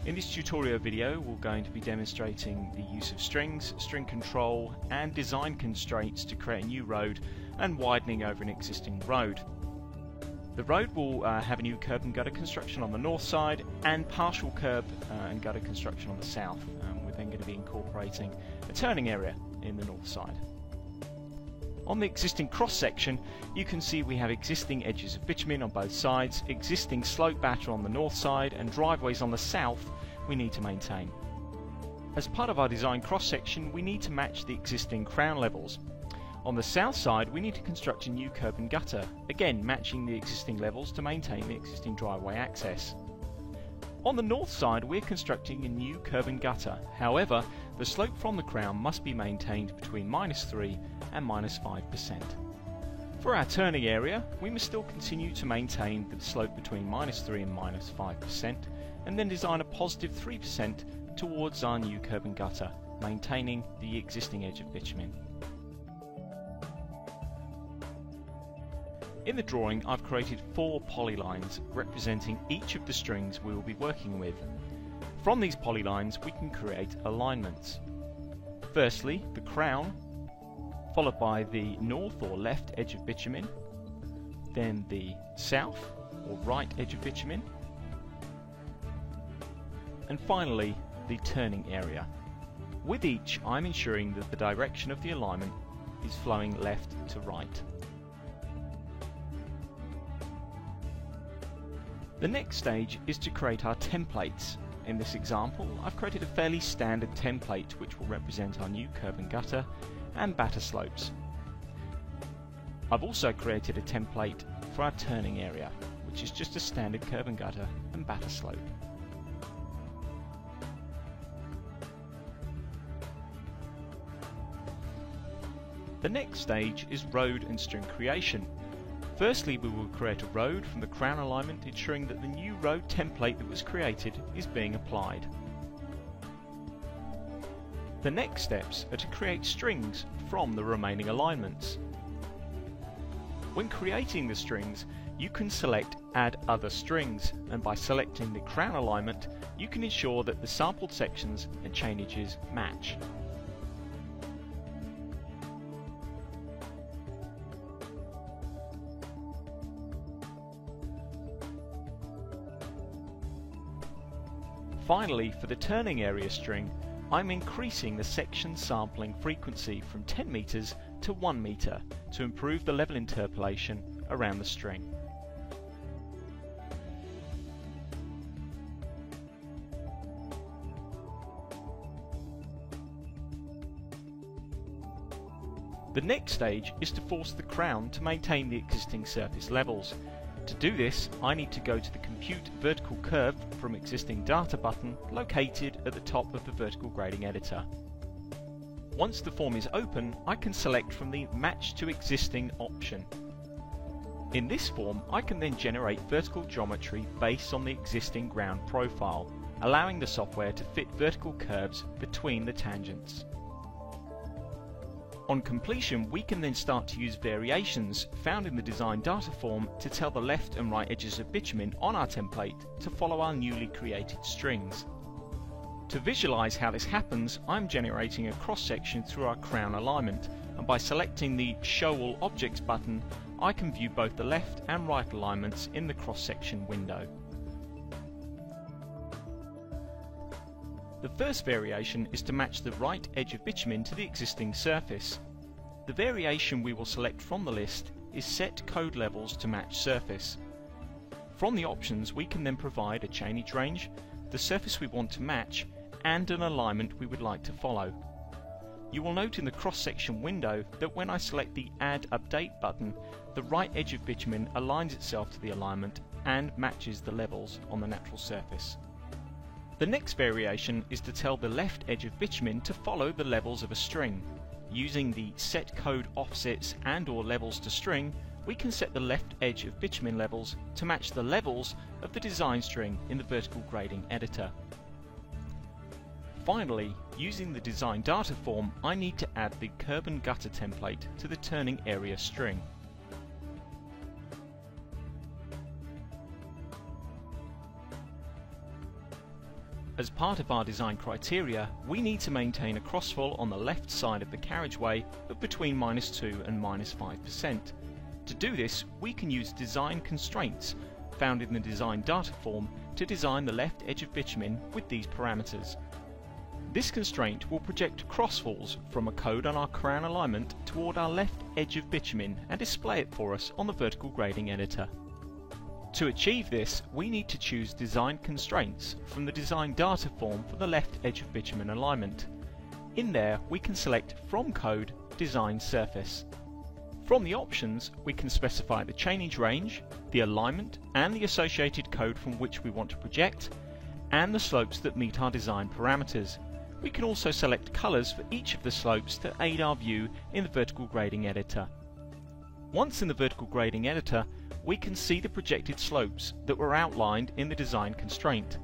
In this tutorial video we're going to be demonstrating the use of strings, string control and design constraints to create a new road and widening over an existing road. The road will have a new curb and gutter construction on the north side and partial curb and gutter construction on the south. We're then going to be incorporating a turning area in the north side. On the existing cross section you can see we have existing edges of bitumen on both sides, existing slope batter on the north side and driveways on the south we need to maintain. As part of our design cross section we need to match the existing crown levels. On the south side we need to construct a new curb and gutter, again matching the existing levels to maintain the existing driveway access. On the north side we're constructing a new curb and gutter, however the slope from the crown must be maintained between -3 and -5%. For our turning area we must still continue to maintain the slope between -3 and -5% and then design a +3% towards our new curb and gutter, maintaining the existing edge of bitumen. In the drawing I've created 4 polylines representing each of the strings we will be working with. From these polylines we can create alignments. Firstly the crown, followed by the north or left edge of bitumen, then the south or right edge of bitumen, and finally the turning area. With each I'm ensuring that the direction of the alignment is flowing left to right. The next stage is to create our templates. In this example I've created a fairly standard template which will represent our new curb and gutter and batter slopes. I've also created a template for our turning area, which is just a standard curb and gutter and batter slope. The next stage is road and string creation. Firstly we will create a road from the crown alignment, ensuring that the new road template that was created is being applied. The next steps are to create strings from the remaining alignments. When creating the strings you can select Add Other Strings, and by selecting the crown alignment you can ensure that the sampled sections and chainages match. Finally, for the turning area string, I'm increasing the section sampling frequency from 10 meters to 1 meter to improve the level interpolation around the string. The next stage is to force the crown to maintain the existing surface levels. To do this, I need to go to the Compute Vertical Curve from Existing Data button located at the top of the vertical grading editor. Once the form is open, I can select from the Match to Existing option. In this form, I can then generate vertical geometry based on the existing ground profile, allowing the software to fit vertical curves between the tangents. On completion, we can then start to use variations found in the design data form to tell the left and right edges of bitumen on our template to follow our newly created strings. To visualize how this happens, I'm generating a cross section through our crown alignment, and by selecting the Show All Objects button, I can view both the left and right alignments in the cross section window. The first variation is to match the right edge of bitumen to the existing surface. The variation we will select from the list is Set Code Levels to Match Surface. From the options we can then provide a chainage range, the surface we want to match, and an alignment we would like to follow. You will note in the cross-section window that when I select the Add Update button, the right edge of bitumen aligns itself to the alignment and matches the levels on the natural surface. The next variation is to tell the left edge of bitumen to follow the levels of a string. Using the Set Code Offsets and/or Levels to String, we can set the left edge of bitumen levels to match the levels of the design string in the vertical grading editor. Finally, using the design data form, I need to add the curb and gutter template to the turning area string. As part of our design criteria, we need to maintain a crossfall on the left side of the carriageway of between -2 and -5%. To do this, we can use design constraints found in the design data form to design the left edge of bitumen with these parameters. This constraint will project crossfalls from a code on our crown alignment toward our left edge of bitumen and display it for us on the vertical grading editor. To achieve this, we need to choose design constraints from the design data form for the left edge of bitumen alignment. In there, we can select from code design surface. From the options, we can specify the chainage range, the alignment and the associated code from which we want to project, and the slopes that meet our design parameters. We can also select colours for each of the slopes to aid our view in the vertical grading editor. Once in the vertical grading editor, we can see the projected slopes that were outlined in the design constraint.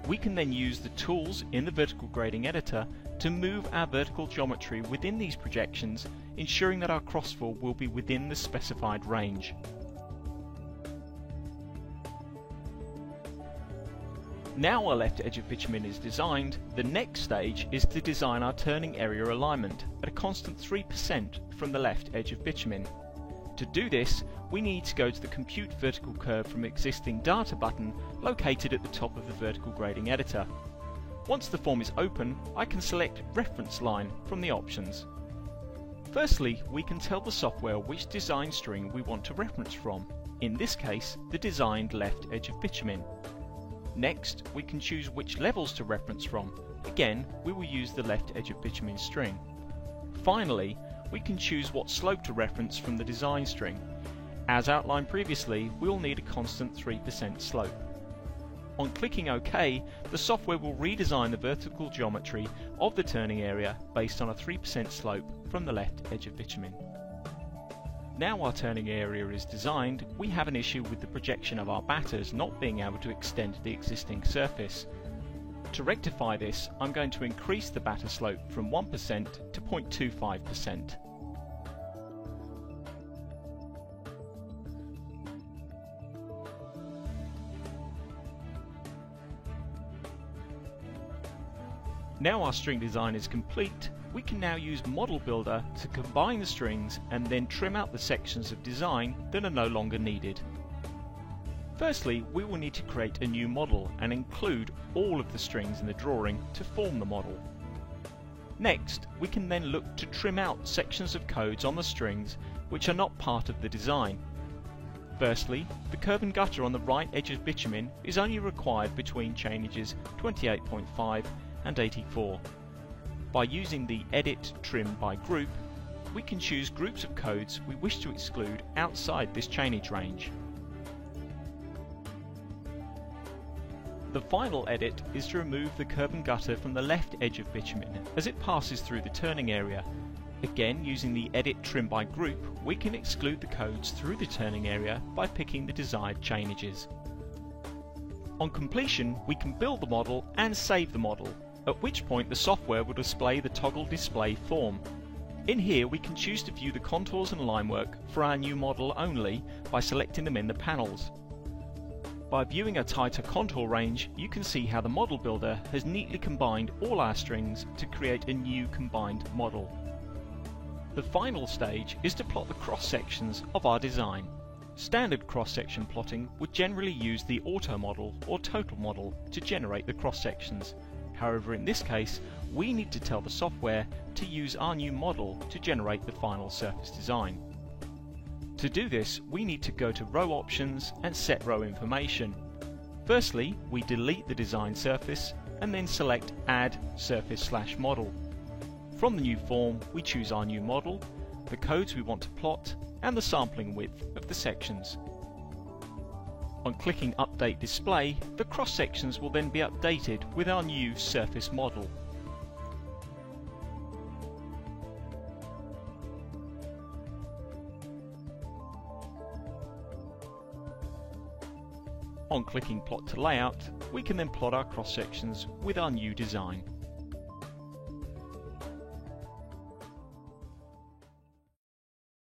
We can then use the tools in the vertical grading editor to move our vertical geometry within these projections, ensuring that our crossfall will be within the specified range. Now our left edge of bitumen is designed, the next stage is to design our turning area alignment at a constant 3% from the left edge of bitumen. To do this, we need to go to the Compute Vertical Curve from Existing Data button located at the top of the vertical grading editor. Once the form is open, I can select Reference Line from the options. Firstly, we can tell the software which design string we want to reference from, in this case, the designed left edge of bitumen. Next, we can choose which levels to reference from. Again, we will use the left edge of bitumen string. Finally, we can choose what slope to reference from the design string. As outlined previously, we will need a constant 3% slope. On clicking OK, the software will redesign the vertical geometry of the turning area based on a 3% slope from the left edge of bitumen. Now our turning area is designed, we have an issue with the projection of our batters not being able to extend the existing surface. To rectify this, I'm going to increase the batter slope from 1% to 0.25%. Now our string design is complete, we can now use Model Builder to combine the strings and then trim out the sections of design that are no longer needed. Firstly, we will need to create a new model and include all of the strings in the drawing to form the model. Next, we can then look to trim out sections of codes on the strings which are not part of the design. Firstly, the curve and gutter on the right edge of bitumen is only required between chainages 28.5 and 84. By using the Edit Trim by Group, we can choose groups of codes we wish to exclude outside this chainage range. The final edit is to remove the curve and gutter from the left edge of bitumen as it passes through the turning area. Again, using the Edit Trim by Group, we can exclude the codes through the turning area by picking the desired chainages. On completion, we can build the model and save the model, at which point the software will display the toggle display form. In here we can choose to view the contours and line work for our new model only by selecting them in the panels. By viewing a tighter contour range, you can see how the Model Builder has neatly combined all our strings to create a new combined model. The final stage is to plot the cross-sections of our design. Standard cross-section plotting would generally use the auto model or total model to generate the cross-sections. However, in this case, we need to tell the software to use our new model to generate the final surface design. To do this, we need to go to Row Options and set Row Information. Firstly, we delete the design surface and then select Add Surface/Model. From the new form, we choose our new model, the codes we want to plot, and the sampling width of the sections. On clicking Update Display, the cross-sections will then be updated with our new surface model. On clicking Plot to Layout, we can then plot our cross-sections with our new design.